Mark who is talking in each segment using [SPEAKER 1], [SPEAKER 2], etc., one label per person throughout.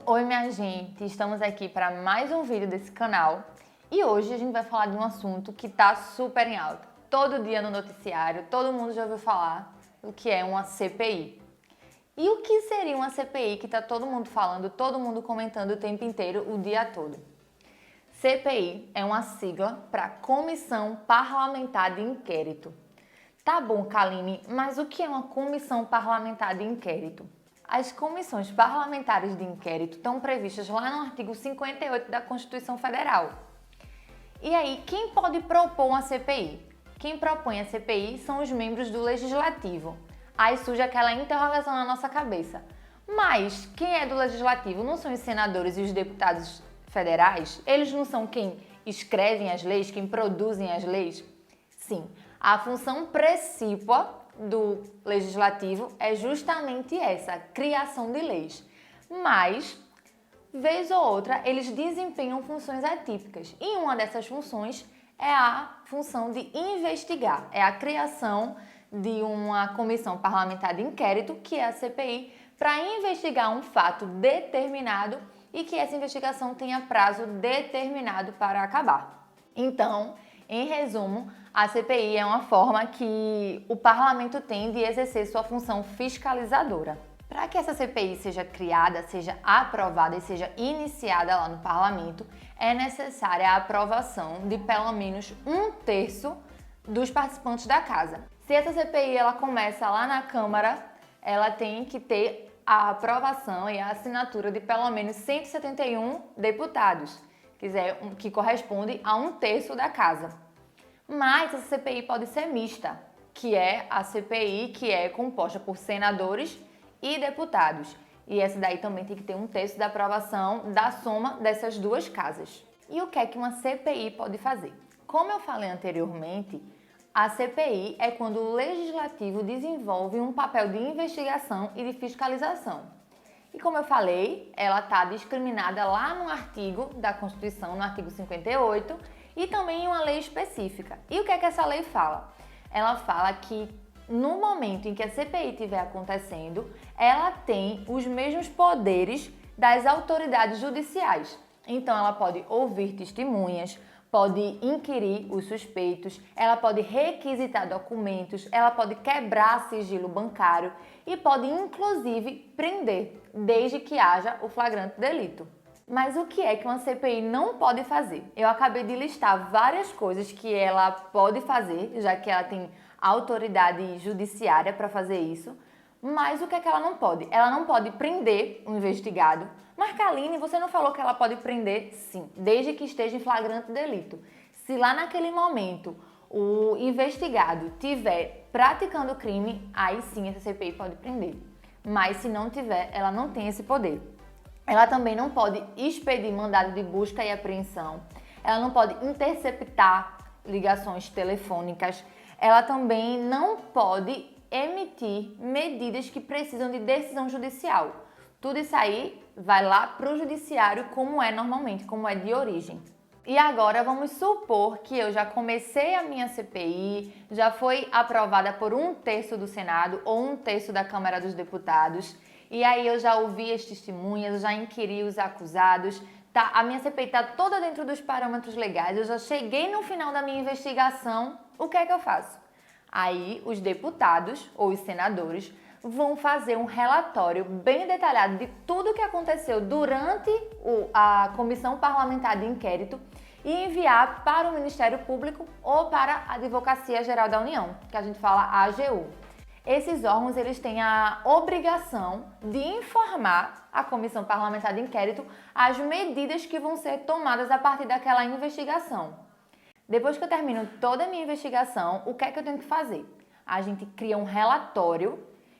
[SPEAKER 1] Oi minha gente, estamos aqui para mais um vídeo desse canal e hoje a gente vai falar de um assunto que está super em alta. Todo dia no noticiário, todo mundo já ouviu falar do que é uma CPI. E o que seria uma CPI que está todo mundo falando, todo mundo comentando o tempo inteiro, o dia todo? CPI é uma sigla para Comissão Parlamentar de Inquérito. Tá bom, Kaline, mas o que é uma comissão parlamentar de inquérito? As comissões parlamentares de inquérito estão previstas lá no artigo 58 da Constituição Federal. E aí, quem pode propor uma CPI? Quem propõe a CPI são os membros do Legislativo. Aí surge aquela interrogação na nossa cabeça. Mas quem é do Legislativo não são os senadores e os deputados federais? Eles não são quem escrevem as leis, quem produzem as leis? Sim, a função precípua do legislativo é justamente essa, a criação de leis. Mas, vez ou outra, eles desempenham funções atípicas. E uma dessas funções é a função de investigar, é a criação de uma comissão parlamentar de inquérito, que é a CPI, para investigar um fato determinado e que essa investigação tenha prazo determinado para acabar. Então, em resumo, a CPI é uma forma que o parlamento tem de exercer sua função fiscalizadora. Para que essa CPI seja criada, seja aprovada e seja iniciada lá no parlamento, é necessária a aprovação de pelo menos 1/3 dos participantes da casa. Se essa CPI ela começa lá na Câmara, ela tem que ter a aprovação e a assinatura de pelo menos 171 deputados, que corresponde a 1/3 da casa. Mas essa CPI pode ser mista, que é a CPI que é composta por senadores e deputados. E essa daí também tem que ter 1/3 da aprovação da soma dessas duas casas. E o que é que uma CPI pode fazer? Como eu falei anteriormente, a CPI é quando o Legislativo desenvolve um papel de investigação e de fiscalização. E como eu falei, ela está discriminada lá no artigo da Constituição, no artigo 58, e também em uma lei específica. E o que é que essa lei fala? Ela fala que no momento em que a CPI estiver acontecendo, ela tem os mesmos poderes das autoridades judiciais. Então ela pode ouvir testemunhas, pode inquirir os suspeitos, ela pode requisitar documentos, ela pode quebrar sigilo bancário e pode inclusive prender, desde que haja o flagrante delito. Mas o que é que uma CPI não pode fazer? Eu acabei de listar várias coisas que ela pode fazer, já que ela tem autoridade judiciária para fazer isso. Mas o que é que ela não pode? Ela não pode prender o investigado. Mas, Kaline, você não falou que ela pode prender? Sim, desde que esteja em flagrante delito. Se lá naquele momento o investigado estiver praticando crime, aí sim essa CPI pode prender. Mas se não tiver, ela não tem esse poder. Ela também não pode expedir mandado de busca e apreensão. Ela não pode interceptar ligações telefônicas. Ela também não pode emitir medidas que precisam de decisão judicial. Tudo isso aí vai lá para o judiciário como é normalmente, como é de origem. E agora vamos supor que eu já comecei a minha CPI, já foi aprovada por 1/3 do Senado ou 1/3 da Câmara dos Deputados. E aí eu já ouvi as testemunhas, já inquiri os acusados, tá? A minha CPI está toda dentro dos parâmetros legais, eu já cheguei no final da minha investigação, o que é que eu faço? Aí os deputados ou os senadores vão fazer um relatório bem detalhado de tudo o que aconteceu durante a Comissão Parlamentar de Inquérito e enviar para o Ministério Público ou para a Advocacia Geral da União, que a gente fala AGU. Esses órgãos eles têm a obrigação de informar a Comissão Parlamentar de Inquérito as medidas que vão ser tomadas a partir daquela investigação. Depois que eu termino toda a minha investigação, o que é que eu tenho que fazer? A gente cria um relatório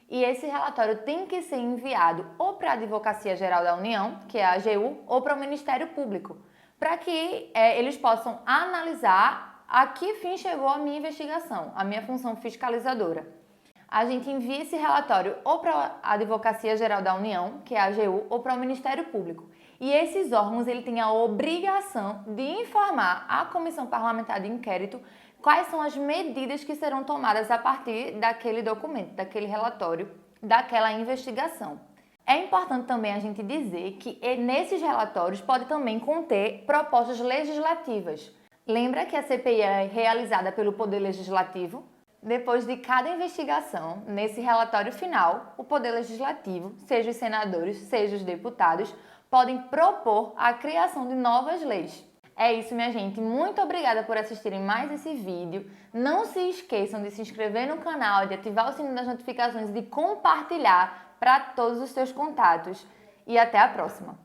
[SPEAKER 1] e esse relatório tem que ser enviado ou para a Advocacia Geral da União, que é a AGU, ou para o Ministério Público, para que eles possam analisar a que fim chegou a minha investigação, a minha função fiscalizadora. A gente envia esse relatório ou para a Advocacia Geral da União, que é a AGU, ou para o Ministério Público. E esses órgãos ele têm a obrigação de informar a Comissão Parlamentar de Inquérito quais são as medidas que serão tomadas a partir daquele documento, daquele relatório, daquela investigação. É importante também a gente dizer que nesses relatórios pode também conter propostas legislativas. Lembra que a CPI é realizada pelo Poder Legislativo? Depois de cada investigação, nesse relatório final, o Poder Legislativo, seja os senadores, seja os deputados, podem propor a criação de novas leis. É isso, minha gente. Muito obrigada por assistirem mais esse vídeo. Não se esqueçam de se inscrever no canal, de ativar o sininho das notificações e de compartilhar para todos os seus contatos. E até a próxima!